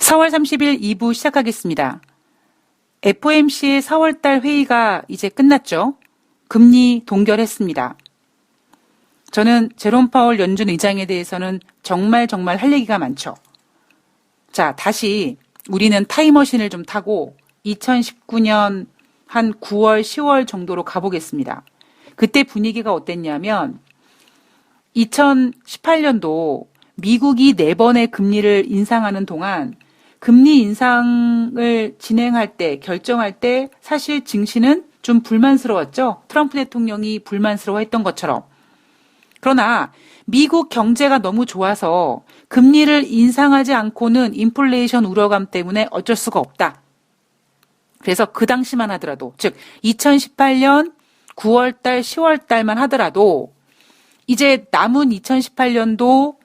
4월 30일 2부 시작하겠습니다. FOMC의 4월달 회의가 이제 끝났죠. 금리 동결했습니다. 저는 제롬 파월 연준 의장에 대해서는 정말 할 얘기가 많죠. 자, 다시 우리는 타임머신을 좀 타고 2019년 한 9월, 10월 정도로 가보겠습니다. 그때 분위기가 어땠냐면 2018년도 미국이 4번의 금리를 인상하는 동안 금리 인상을 진행할 때, 결정할 때 사실 증시는 좀 불만스러웠죠. 트럼프 대통령이 불만스러워했던 것처럼. 그러나 미국 경제가 너무 좋아서 금리를 인상하지 않고는 인플레이션 우려감 때문에 어쩔 수가 없다. 그래서 그 당시만 하더라도, 즉 2018년 9월달, 10월달만 하더라도 이제 남은 2018년도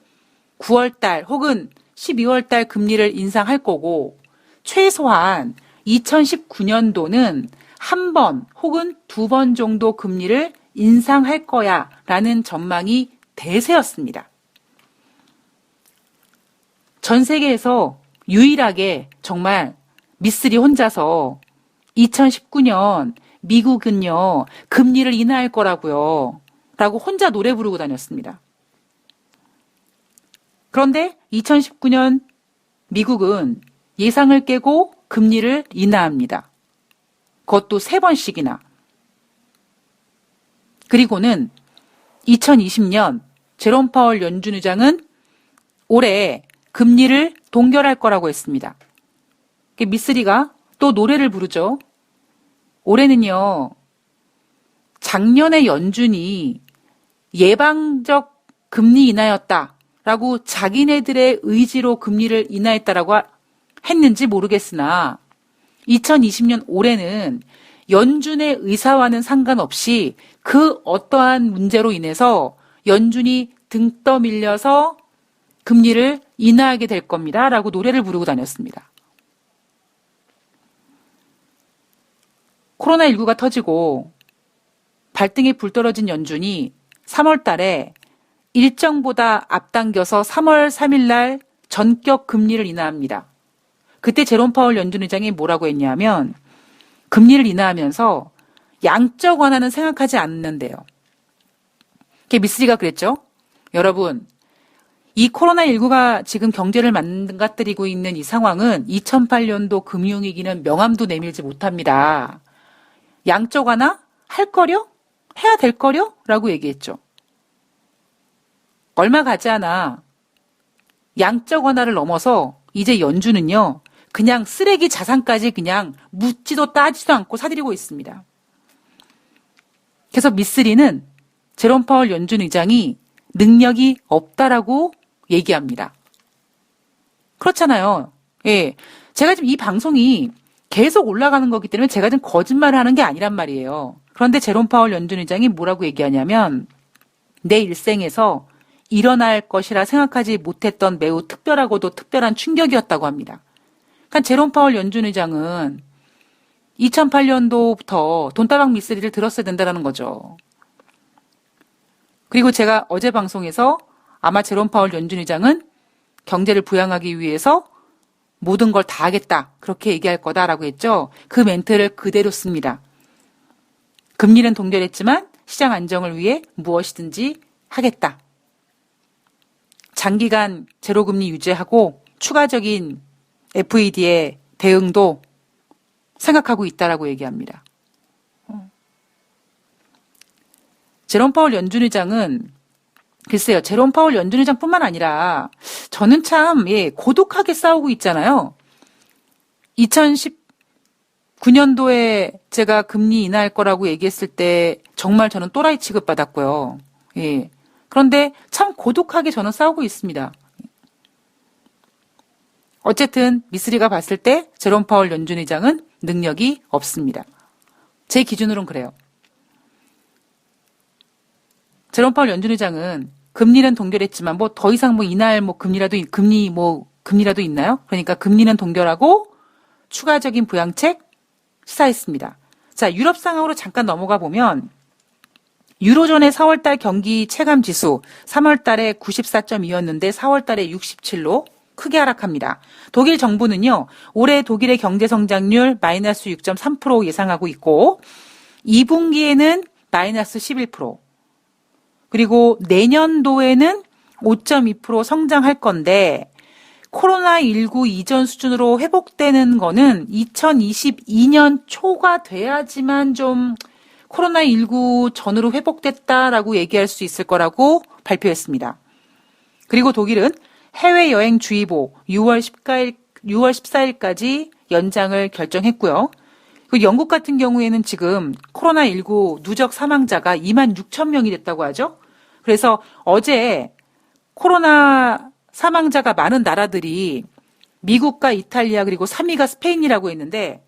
9월달 혹은 12월달 금리를 인상할 거고 최소한 2019년도는 한 번 혹은 2번 정도 금리를 인상할 거야 라는 전망이 대세였습니다. 전 세계에서 유일하게 정말 미쓰리 혼자서 2019년 미국은요 금리를 인하할 거라고요 라고 혼자 노래 부르고 다녔습니다. 그런데 2019년 미국은 예상을 깨고 금리를 인하합니다. 그것도 3번씩이나. 그리고는 2020년 제롬 파월 연준 의장은 올해 금리를 동결할 거라고 했습니다. 미쓰리가 또 노래를 부르죠. 올해는요, 작년에 연준이 예방적 금리 인하였다라고 자기네들의 의지로 금리를 인하했다라고 했는지 모르겠으나 2020년 올해는 연준의 의사와는 상관없이 그 어떠한 문제로 인해서 연준이 등 떠밀려서 금리를 인하하게 될 겁니다. 라고 노래를 부르고 다녔습니다. 코로나19가 터지고 발등에 불 떨어진 연준이 3월 달에 일정보다 앞당겨서 3월 3일 날 전격 금리를 인하합니다. 그때 제롬 파월 연준 의장이 뭐라고 했냐면 금리를 인하하면서 양적 완화는 생각하지 않는데요. 미쓰리가 그랬죠. 여러분, 이 코로나19가 지금 경제를 망가뜨리고 있는 이 상황은 2008년도 금융위기는 명함도 내밀지 못합니다. 양적 완화 할 거려? 해야 될 거려? 라고 얘기했죠. 얼마 가지 않아 양적 완화를 넘어서 이제 연준은요. 그냥 쓰레기 자산까지 그냥 묻지도 따지도 않고 사들이고 있습니다. 그래서 미쓰리는 제롬 파월 연준 의장이 능력이 없다라고 얘기합니다. 그렇잖아요. 예. 제가 지금 이 방송이 계속 올라가는 거기 때문에 제가 지금 거짓말을 하는 게 아니란 말이에요. 그런데 제롬 파월 연준 의장이 뭐라고 얘기하냐면 내 일생에서 일어날 것이라 생각하지 못했던 매우 특별하고도 특별한 충격이었다고 합니다. 그러니까 제롬 파월 연준 의장은 2008년도부터 돈다방 미쓰리를 들었어야 된다는 거죠. 그리고 제가 어제 방송에서 아마 제롬 파월 연준 의장은 경제를 부양하기 위해서 모든 걸 다 하겠다. 그렇게 얘기할 거다라고 했죠. 그 멘트를 그대로 씁니다. 금리는 동결했지만 시장 안정을 위해 무엇이든지 하겠다. 장기간 제로금리 유지하고 추가적인 FED의 대응도 생각하고 있다라고 얘기합니다. 제롬 파월 연준 의장은 글쎄요. 제롬 파월 연준 의장뿐만 아니라 저는 참 고독하게 싸우고 있잖아요. 2019년도에 제가 금리 인하할 거라고 얘기했을 때 정말 저는 또라이 취급받았고요. 예. 그런데 참 고독하게 저는 싸우고 있습니다. 어쨌든 미쓰리가 봤을 때 제롬 파월 연준 의장은 능력이 없습니다. 제 기준으로는 그래요. 제롬 파월 연준 의장은 금리는 동결했지만 더 이상 인하할 금리라도 있나요? 그러니까 금리는 동결하고 추가적인 부양책 시사했습니다. 자, 유럽 상황으로 잠깐 넘어가 보면 유로존의 4월달 경기 체감 지수 3월달에 94.2였는데 4월달에 67로 크게 하락합니다. 독일 정부는요, 올해 독일의 경제 성장률 마이너스 6.3% 예상하고 있고, 2분기에는 마이너스 11%, 그리고 내년도에는 5.2% 성장할 건데, 코로나19 이전 수준으로 회복되는 거는 2022년 초가 돼야지만 좀 코로나19 전으로 회복됐다라고 얘기할 수 있을 거라고 발표했습니다. 그리고 독일은 해외여행주의보 6월 14일까지 연장을 결정했고요. 그 영국 같은 경우에는 지금 코로나19 누적 사망자가 2만 6천 명이 됐다고 하죠. 그래서 어제 코로나 사망자가 많은 나라들이 미국과 이탈리아 그리고 3위가 스페인이라고 했는데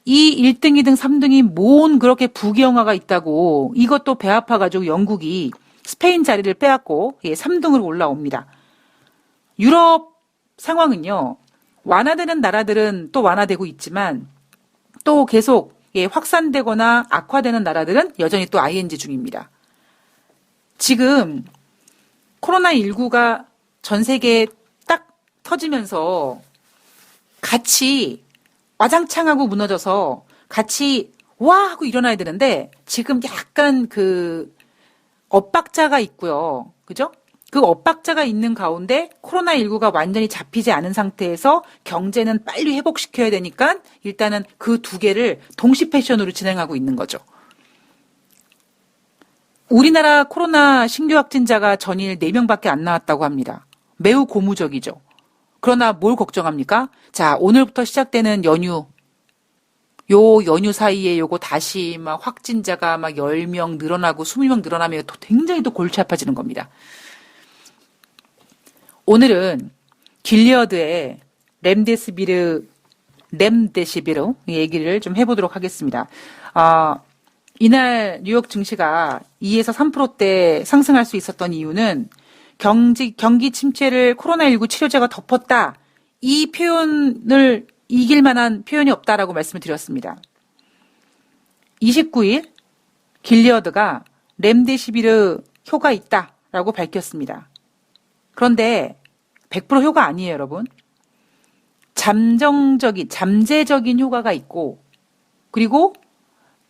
이 1등, 2등, 3등이 뭔 그렇게 부귀영화가 있다고 이것도 배 아파가지고 영국이 스페인 자리를 빼앗고 3등으로 올라옵니다. 유럽 상황은요. 완화되는 나라들은 또 완화되고 있지만 또 계속 확산되거나 악화되는 나라들은 여전히 또 ING 중입니다. 지금 코로나19가 전 세계에 딱 터지면서 같이 와장창하고 무너져서 같이 와 하고 일어나야 되는데 지금 약간 그 엇박자가 있고요. 그죠? 그 엇박자가 있는 가운데 코로나19가 완전히 잡히지 않은 상태에서 경제는 빨리 회복시켜야 되니까 일단은 그 두 개를 동시 패션으로 진행하고 있는 거죠. 우리나라 코로나 신규 확진자가 전일 4명밖에 안 나왔다고 합니다. 매우 고무적이죠. 그러나 뭘 걱정합니까? 자, 오늘부터 시작되는 연휴. 요 연휴 사이에 요거 다시 막 확진자가 막 10명 늘어나고 20명 늘어나면 또 굉장히 또 골치 아파지는 겁니다. 오늘은 길리어드의 렘데시비르 얘기를 좀 해보도록 하겠습니다. 이날 뉴욕 증시가 2에서 3%대 상승할 수 있었던 이유는 경기 침체를 코로나19 치료제가 덮었다. 이 표현을 이길 만한 표현이 없다라고 말씀을 드렸습니다. 29일 길리어드가 렘데시비르 효과 있다라고 밝혔습니다. 그런데 100% 효과 아니에요, 여러분. 잠재적인 효과가 있고 그리고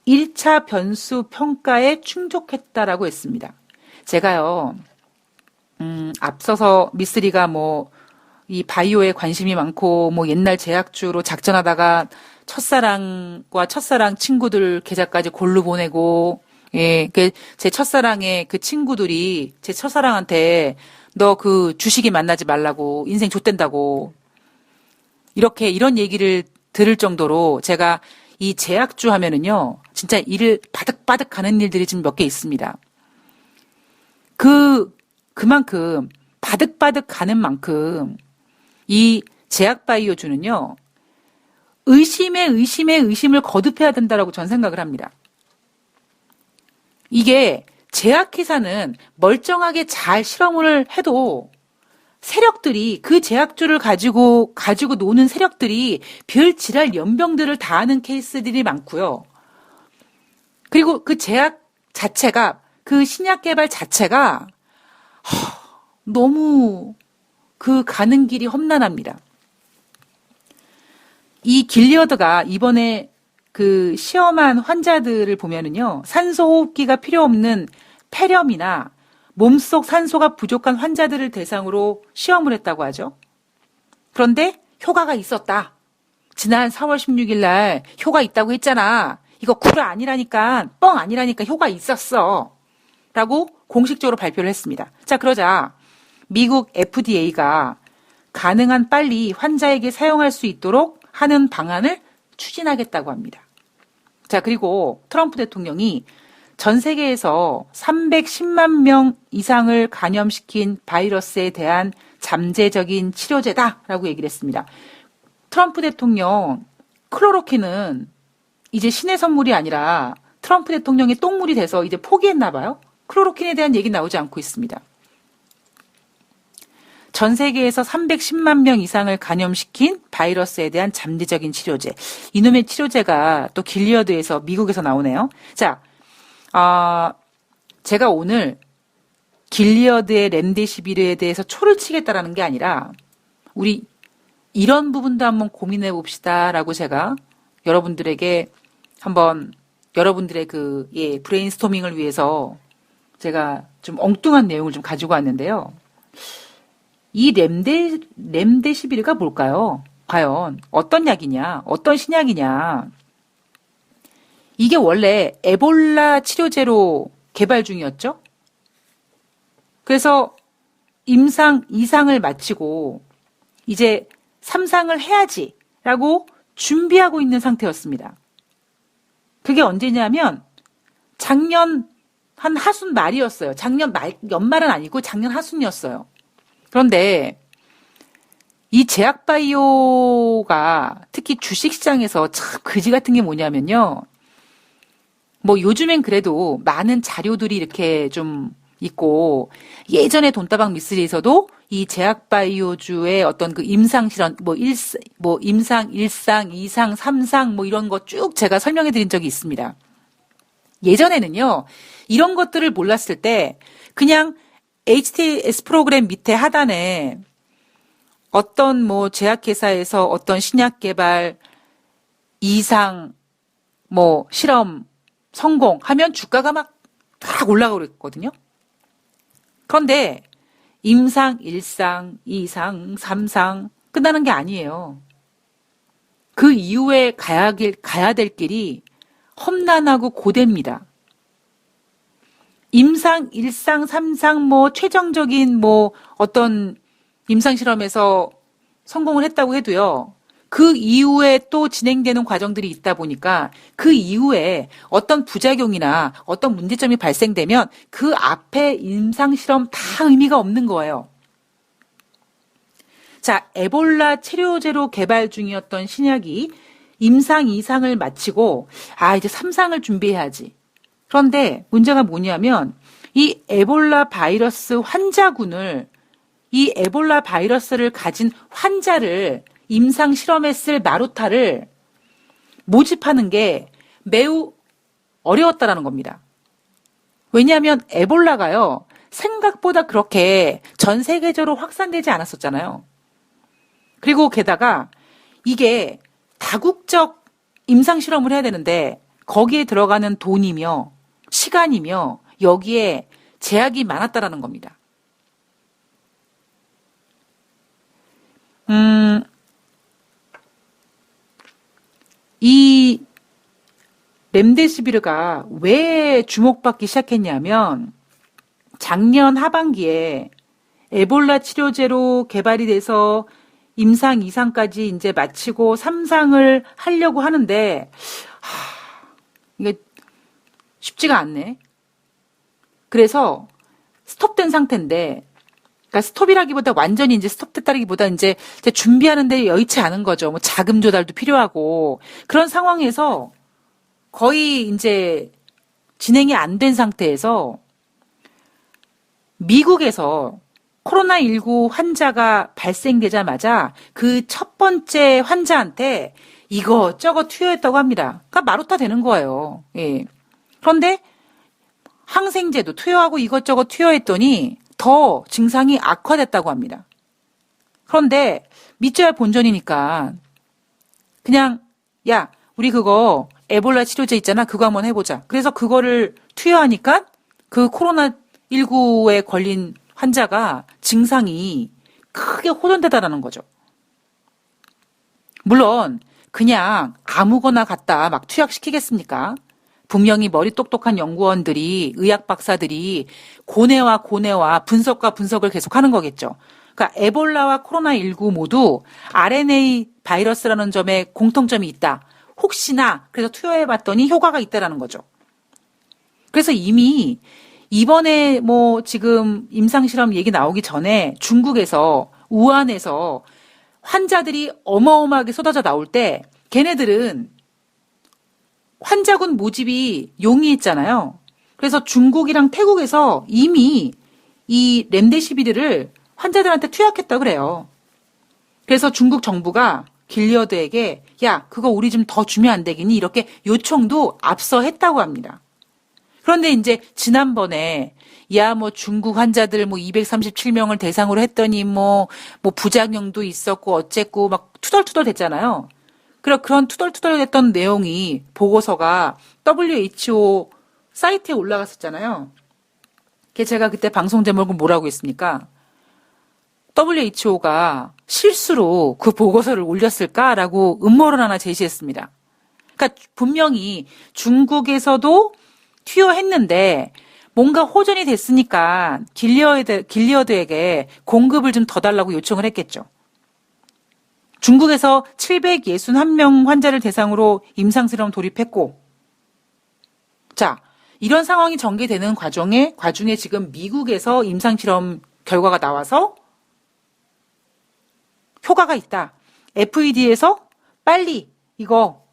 1차 변수 평가에 충족했다라고 했습니다. 제가요, 앞서서 미쓰리가 이 바이오에 관심이 많고, 옛날 제약주로 작전하다가 첫사랑과 첫사랑 친구들 계좌까지 골로 보내고, 제 첫사랑의 그 친구들이 제 첫사랑한테 너 그 주식이 만나지 말라고, 인생 좆된다고, 이런 얘기를 들을 정도로 제가 이 제약주 하면은요, 진짜 일을 바득바득 가는 일들이 지금 몇 개 있습니다. 그만큼 바득바득 가는 만큼 이 제약바이오주는요, 의심을 거듭해야 된다라고 전 생각을 합니다. 이게 제약회사는 멀쩡하게 잘 실험을 해도 세력들이 그 제약주를 가지고 노는 세력들이 별 지랄 연병들을 다 하는 케이스들이 많고요. 그리고 그 제약 자체가 그 신약 개발 자체가 너무 그 가는 길이 험난합니다. 이 길리어드가 이번에 그 시험한 환자들을 보면은요, 산소 호흡기가 필요 없는 폐렴이나 몸속 산소가 부족한 환자들을 대상으로 시험을 했다고 하죠. 그런데 효과가 있었다. 지난 4월 16일 날 효과 있다고 했잖아. 이거 구라 아니라니까, 뻥 아니라니까 효과 있었어. 라고 공식적으로 발표를 했습니다. 자, 그러자 미국 FDA가 가능한 빨리 환자에게 사용할 수 있도록 하는 방안을 추진하겠다고 합니다. 자, 그리고 트럼프 대통령이 전 세계에서 310만 명 이상을 감염시킨 바이러스에 대한 잠재적인 치료제다라고 얘기를 했습니다. 트럼프 대통령 클로로킨은 이제 신의 선물이 아니라 트럼프 대통령의 똥물이 돼서 이제 포기했나 봐요. 클로로킨에 대한 얘기 나오지 않고 있습니다. 전 세계에서 310만 명 이상을 감염시킨 바이러스에 대한 잠재적인 치료제. 이놈의 치료제가 또 길리어드에서 미국에서 나오네요. 자, 제가 오늘 길리어드의 렘데시비르에 대해서 초를 치겠다라는 게 아니라 우리 이런 부분도 한번 고민해 봅시다라고 제가 여러분들에게 한번 여러분들의 브레인스토밍을 위해서 제가 좀 엉뚱한 내용을 좀 가지고 왔는데요. 이 렘데시비르가 뭘까요? 과연 어떤 약이냐? 어떤 신약이냐? 이게 원래 에볼라 치료제로 개발 중이었죠? 그래서 임상 2상을 마치고 이제 3상을 해야지라고 준비하고 있는 상태였습니다. 그게 언제냐면 작년 한 하순 말이었어요. 작년 연말은 아니고 작년 하순이었어요. 그런데 이 제약바이오가 특히 주식시장에서 참 그지 같은 게 뭐냐면요. 뭐 요즘엔 그래도 많은 자료들이 이렇게 좀 있고 예전에 돈다방 미스리에서도 이 제약바이오주의 어떤 그 임상 실험 임상 1상, 2상, 3상 뭐 이런 거 쭉 제가 설명해 드린 적이 있습니다. 예전에는요. 이런 것들을 몰랐을 때 그냥 HTS 프로그램 밑에 하단에 어떤 뭐 제약회사에서 어떤 신약 개발 2상 뭐 실험 성공하면 주가가 막 올라가고 그랬거든요. 그런데 임상 1상, 2상, 3상 끝나는 게 아니에요. 그 이후에 가야 될 길이 험난하고 고됩니다. 임상 1상, 3상 뭐 최종적인 뭐 어떤 임상 실험에서 성공을 했다고 해도요. 그 이후에 또 진행되는 과정들이 있다 보니까 그 이후에 어떤 부작용이나 어떤 문제점이 발생되면 그 앞에 임상실험 다 의미가 없는 거예요. 자, 에볼라 치료제로 개발 중이었던 신약이 임상 2상을 마치고 이제 3상을 준비해야지. 그런데 문제가 뭐냐면 이 에볼라 바이러스 환자군을 이 에볼라 바이러스를 가진 환자를 임상 실험에 쓸 마루타를 모집하는 게 매우 어려웠다라는 겁니다. 왜냐하면 에볼라가요, 생각보다 그렇게 전 세계적으로 확산되지 않았었잖아요. 그리고 게다가 이게 다국적 임상 실험을 해야 되는데 거기에 들어가는 돈이며 시간이며 여기에 제약이 많았다라는 겁니다. 이 렘데시비르가 왜 주목받기 시작했냐면 작년 하반기에 에볼라 치료제로 개발이 돼서 임상 2상까지 이제 마치고 3상을 하려고 하는데 이게 쉽지가 않네. 그래서 스톱된 상태인데 그러니까 스톱이라기보다 완전히 이제 스톱됐다기보다 이제 준비하는데 여의치 않은 거죠. 뭐 자금 조달도 필요하고 그런 상황에서 거의 이제 진행이 안 된 상태에서 미국에서 코로나19 환자가 발생되자마자 그 첫 번째 환자한테 이것저것 투여했다고 합니다. 그러니까 마루타 되는 거예요. 예. 그런데 항생제도 투여하고 이것저것 투여했더니 더 증상이 악화됐다고 합니다. 그런데 믿져야 본전이니까 그냥 야 우리 그거 에볼라 치료제 있잖아. 그거 한번 해보자. 그래서 그거를 투여하니까 그 코로나19에 걸린 환자가 증상이 크게 호전되다라는 거죠. 물론 그냥 아무거나 갖다 막 투약시키겠습니까? 분명히 머리 똑똑한 연구원들이 의학 박사들이 고뇌와 분석과 분석을 계속하는 거겠죠. 그러니까 에볼라와 코로나19 모두 RNA 바이러스라는 점에 공통점이 있다. 혹시나 그래서 투여해봤더니 효과가 있다라는 거죠. 그래서 이미 이번에 뭐 지금 임상실험 얘기 나오기 전에 중국에서 우한에서 환자들이 어마어마하게 쏟아져 나올 때 걔네들은 환자군 모집이 용이했잖아요. 그래서 중국이랑 태국에서 이미 이 렘데시비르를 환자들한테 투약했다고 그래요. 그래서 중국 정부가 길리어드에게 야 그거 우리 좀 더 주면 안 되겠니? 이렇게 요청도 앞서 했다고 합니다. 그런데 이제 지난번에 야, 뭐 중국 환자들 뭐 237명을 대상으로 했더니 뭐 부작용도 있었고 어쨌고 막 투덜투덜 됐잖아요. 그런 투덜투덜 됐던 내용이 보고서가 WHO 사이트에 올라갔었잖아요. 제가 그때 방송 제목을 뭐라고 했습니까? WHO가 실수로 그 보고서를 올렸을까라고 음모론 하나 제시했습니다. 그러니까 분명히 중국에서도 투여했는데 뭔가 호전이 됐으니까 길리어드에게 공급을 좀 더 달라고 요청을 했겠죠. 중국에서 761명 환자를 대상으로 임상실험 돌입했고, 자, 이런 상황이 전개되는 과중에 지금 미국에서 임상실험 결과가 나와서 효과가 있다. FED에서 빨리 이거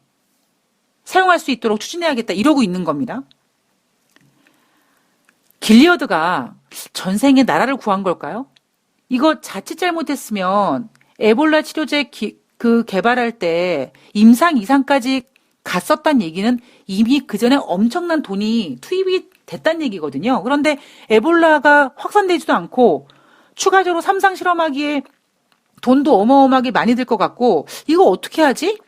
사용할 수 있도록 추진해야겠다. 이러고 있는 겁니다. 길리어드가 전생에 나라를 구한 걸까요? 이거 자칫 잘못했으면 에볼라 치료제 개발할 때 임상 이상까지 갔었단 얘기는 이미 그 전에 엄청난 돈이 투입이 됐단 얘기거든요. 그런데 에볼라가 확산되지도 않고 추가적으로 3상 실험하기에 돈도 어마어마하게 많이 들 것 같고 이거 어떻게 하지?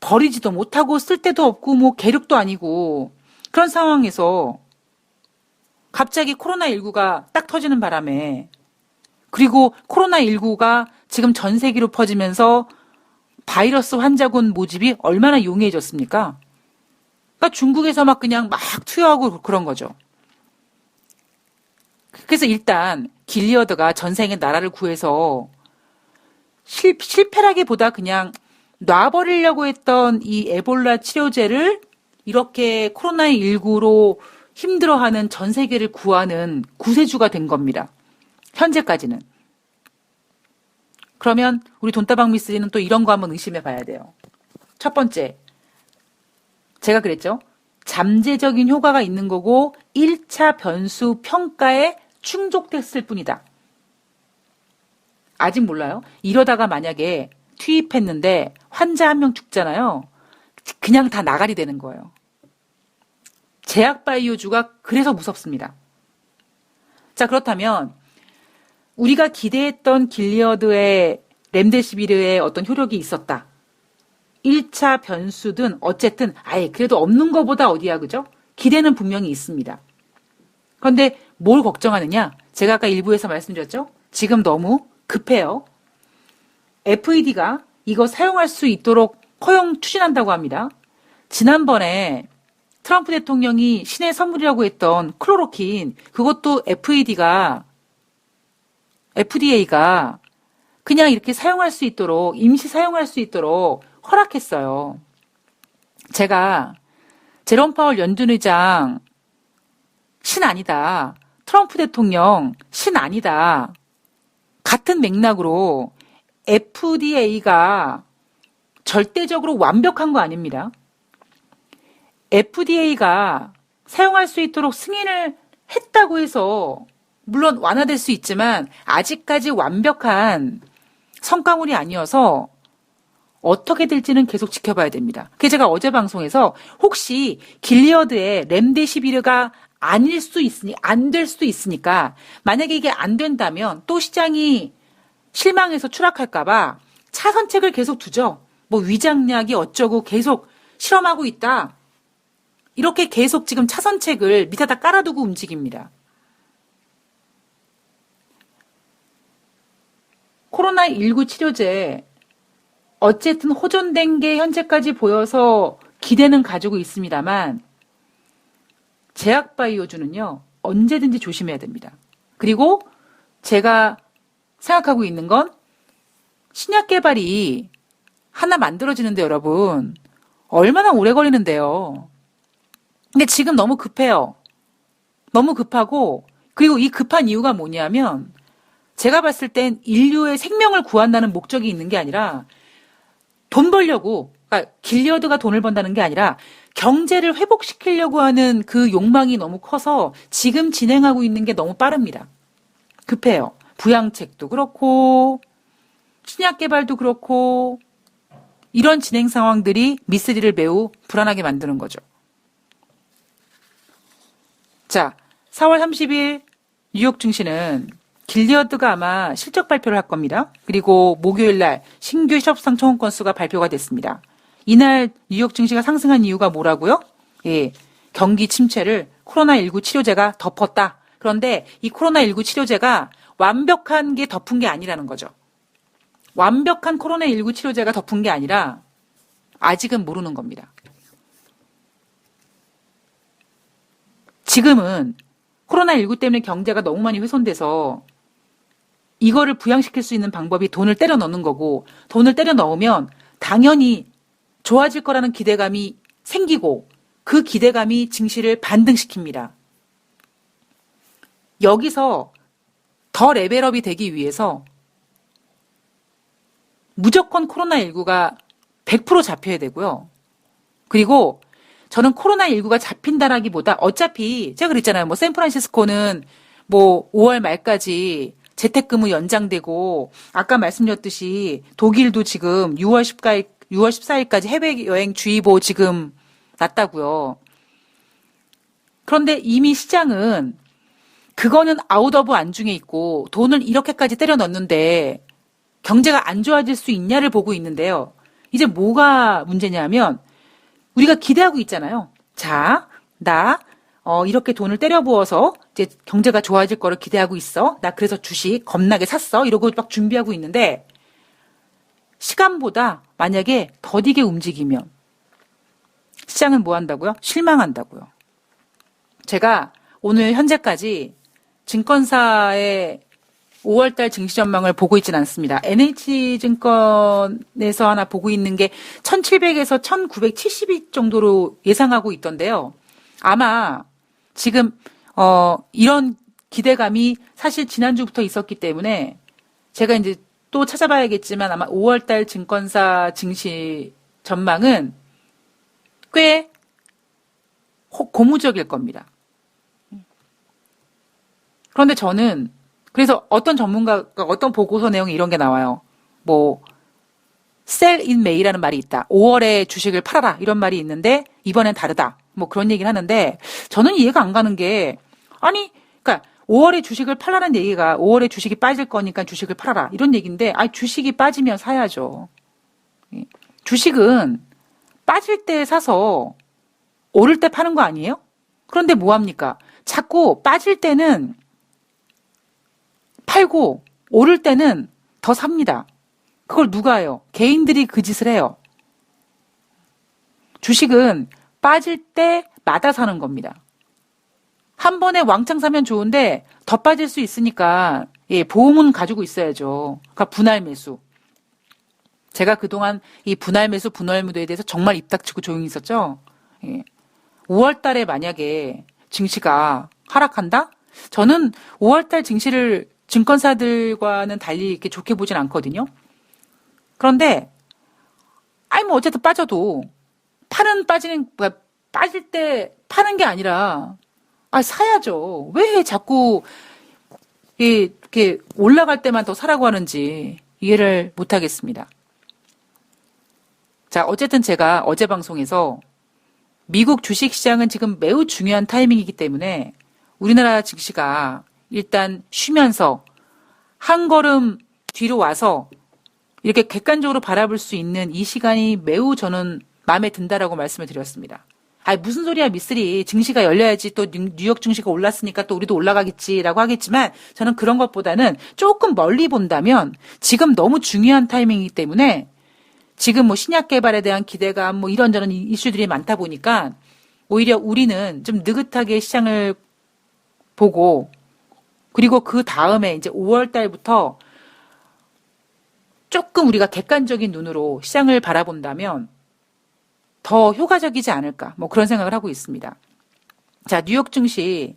버리지도 못하고 쓸 데도 없고 뭐 계륵도 아니고 그런 상황에서 갑자기 코로나19가 딱 터지는 바람에 그리고 코로나19가 지금 전 세계로 퍼지면서 바이러스 환자군 모집이 얼마나 용이해졌습니까? 그러니까 중국에서 막 그냥 막 투여하고 그런 거죠. 그래서 일단 길리어드가 전생에 나라를 구해서 실패라기보다 그냥 놔버리려고 했던 이 에볼라 치료제를 이렇게 코로나19로 힘들어하는 전 세계를 구하는 구세주가 된 겁니다. 현재까지는. 그러면 우리 돈다방 미쓰리는 또 이런 거 한번 의심해 봐야 돼요. 첫 번째, 제가 그랬죠. 잠재적인 효과가 있는 거고 1차 변수 평가에 충족됐을 뿐이다. 아직 몰라요. 이러다가 만약에 투입했는데 환자 한 명 죽잖아요. 그냥 다 나가리 되는 거예요. 제약바이오주가 그래서 무섭습니다. 자, 그렇다면 우리가 기대했던 길리어드의 렘데시비르의 어떤 효력이 있었다. 1차 변수든 어쨌든 아예 그래도 없는 것보다 어디야, 그죠? 기대는 분명히 있습니다. 그런데 뭘 걱정하느냐? 제가 아까 일부에서 말씀드렸죠? 지금 너무 급해요. FED가 이거 사용할 수 있도록 허용 추진한다고 합니다. 지난번에 트럼프 대통령이 신의 선물이라고 했던 클로로킨, 그것도 FDA가 그냥 이렇게 사용할 수 있도록, 임시 사용할 수 있도록 허락했어요. 제가 제롬 파월 연준 의장 신 아니다. 트럼프 대통령 신 아니다. 같은 맥락으로 FDA가 절대적으로 완벽한 거 아닙니다. FDA가 사용할 수 있도록 승인을 했다고 해서 물론 완화될 수 있지만 아직까지 완벽한 성과물이 아니어서 어떻게 될지는 계속 지켜봐야 됩니다. 그래서 제가 어제 방송에서 혹시 길리어드의 렘데시비르가 안 될 수도 있으니까 만약에 이게 안 된다면 또 시장이 실망해서 추락할까봐 차선책을 계속 두죠. 뭐 위장약이 어쩌고 계속 실험하고 있다. 이렇게 계속 지금 차선책을 밑에다 깔아두고 움직입니다. 코로나19 치료제 어쨌든 호전된 게 현재까지 보여서 기대는 가지고 있습니다만 제약바이오주는요. 언제든지 조심해야 됩니다. 그리고 제가 생각하고 있는 건 신약 개발이 하나 만들어지는데 여러분 얼마나 오래 걸리는데요. 근데 지금 너무 급해요. 너무 급하고 그리고 이 급한 이유가 뭐냐면 제가 봤을 땐 인류의 생명을 구한다는 목적이 있는 게 아니라 돈 벌려고, 그러니까 길리어드가 돈을 번다는 게 아니라 경제를 회복시키려고 하는 그 욕망이 너무 커서 지금 진행하고 있는 게 너무 빠릅니다. 급해요. 부양책도 그렇고 신약 개발도 그렇고 이런 진행 상황들이 미쓰리를 매우 불안하게 만드는 거죠. 자, 4월 30일 뉴욕 증시는 길리어드가 아마 실적 발표를 할 겁니다. 그리고 목요일 날 신규 실업상 청원 건수가 발표가 됐습니다. 이날 뉴욕 증시가 상승한 이유가 뭐라고요? 예, 경기 침체를 코로나19 치료제가 덮었다. 그런데 이 코로나19 치료제가 완벽한 게 덮은 게 아니라는 거죠. 완벽한 코로나19 치료제가 덮은 게 아니라 아직은 모르는 겁니다. 지금은 코로나19 때문에 경제가 너무 많이 훼손돼서 이거를 부양시킬 수 있는 방법이 돈을 때려 넣는 거고, 돈을 때려 넣으면 당연히 좋아질 거라는 기대감이 생기고 그 기대감이 증시를 반등시킵니다. 여기서 더 레벨업이 되기 위해서 무조건 코로나19가 100% 잡혀야 되고요. 그리고 저는 코로나19가 잡힌다라기보다 어차피 제가 그랬잖아요. 뭐 샌프란시스코는 뭐 5월 말까지 재택근무 연장되고 아까 말씀드렸듯이 독일도 지금 6월 14일까지 해외여행 주의보 지금 났다고요. 그런데 이미 시장은 그거는 아웃 오브 안중에 있고 돈을 이렇게까지 때려 넣는데 경제가 안 좋아질 수 있냐를 보고 있는데요. 이제 뭐가 문제냐면 우리가 기대하고 있잖아요. 자, 나 이렇게 돈을 때려 부어서 이제 경제가 좋아질 거를 기대하고 있어. 나 그래서 주식 겁나게 샀어. 이러고 막 준비하고 있는데 시간보다 만약에 더디게 움직이면 시장은 뭐 한다고요? 실망한다고요. 제가 오늘 현재까지 증권사의 5월달 증시 전망을 보고 있지는 않습니다. NH증권에서 하나 보고 있는 게 1700에서 1970 정도로 예상하고 있던데요. 아마 지금 이런 기대감이 사실 지난주부터 있었기 때문에 제가 이제 또 찾아봐야겠지만 아마 5월달 증권사 증시 전망은 꽤 고무적일 겁니다. 그런데 저는 그래서 어떤 전문가가 어떤 보고서 내용이 이런 게 나와요. 뭐 sell in May라는 말이 있다. 5월에 주식을 팔아라 이런 말이 있는데 이번엔 다르다. 뭐 그런 얘기를 하는데 저는 이해가 안 가는 게 아니 그러니까 5월에 주식을 팔라는 얘기가 5월에 주식이 빠질 거니까 주식을 팔아라 이런 얘기인데 아니 주식이 빠지면 사야죠. 주식은 빠질 때 사서 오를 때 파는 거 아니에요? 그런데 뭐 합니까? 자꾸 빠질 때는 팔고 오를 때는 더 삽니다. 그걸 누가 해요? 개인들이 그 짓을 해요. 주식은 빠질 때마다 사는 겁니다. 한 번에 왕창 사면 좋은데 더 빠질 수 있으니까 보험은 가지고 있어야죠. 그러니까 분할 매수. 제가 그동안 이 분할 매수, 분할 무도에 대해서 정말 입 닥치고 조용히 있었죠. 5월 달에 만약에 증시가 하락한다? 저는 5월 달 증시를 증권사들과는 달리 이렇게 좋게 보진 않거든요. 그런데 아니 뭐 어쨌든 빠져도 빠질 때 파는 게 아니라 사야죠. 왜 자꾸 이렇게 올라갈 때만 더 사라고 하는지 이해를 못 하겠습니다. 자, 어쨌든 제가 어제 방송에서 미국 주식시장은 지금 매우 중요한 타이밍이기 때문에 우리나라 증시가 일단 쉬면서 한 걸음 뒤로 와서 이렇게 객관적으로 바라볼 수 있는 이 시간이 매우 저는 마음에 든다라고 말씀을 드렸습니다. 무슨 소리야 미쓰리. 증시가 열려야지 또 뉴욕 증시가 올랐으니까 또 우리도 올라가겠지라고 하겠지만 저는 그런 것보다는 조금 멀리 본다면 지금 너무 중요한 타이밍이기 때문에 지금 뭐 신약 개발에 대한 기대감 뭐 이런저런 이슈들이 많다 보니까 오히려 우리는 좀 느긋하게 시장을 보고 그리고 그 다음에 이제 5월 달부터 조금 우리가 객관적인 눈으로 시장을 바라본다면 더 효과적이지 않을까 뭐 그런 생각을 하고 있습니다. 자, 뉴욕 증시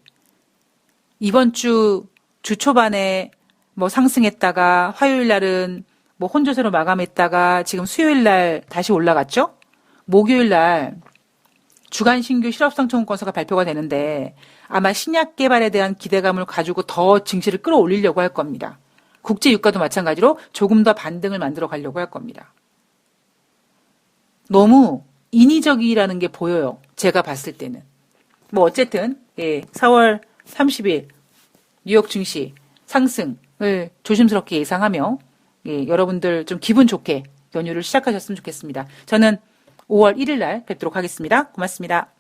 이번 주 초반에 뭐 상승했다가 화요일 날은 뭐 혼조세로 마감했다가 지금 수요일 날 다시 올라갔죠? 목요일 날 주간 신규 실업상 청구 건수가 발표가 되는데 아마 신약 개발에 대한 기대감을 가지고 더 증시를 끌어올리려고 할 겁니다. 국제 유가도 마찬가지로 조금 더 반등을 만들어 가려고 할 겁니다. 너무 인위적이라는 게 보여요. 제가 봤을 때는. 뭐 어쨌든 4월 30일 뉴욕 증시 상승을 조심스럽게 예상하며 여러분들 좀 기분 좋게 연휴를 시작하셨으면 좋겠습니다. 저는 5월 1일 날 뵙도록 하겠습니다. 고맙습니다.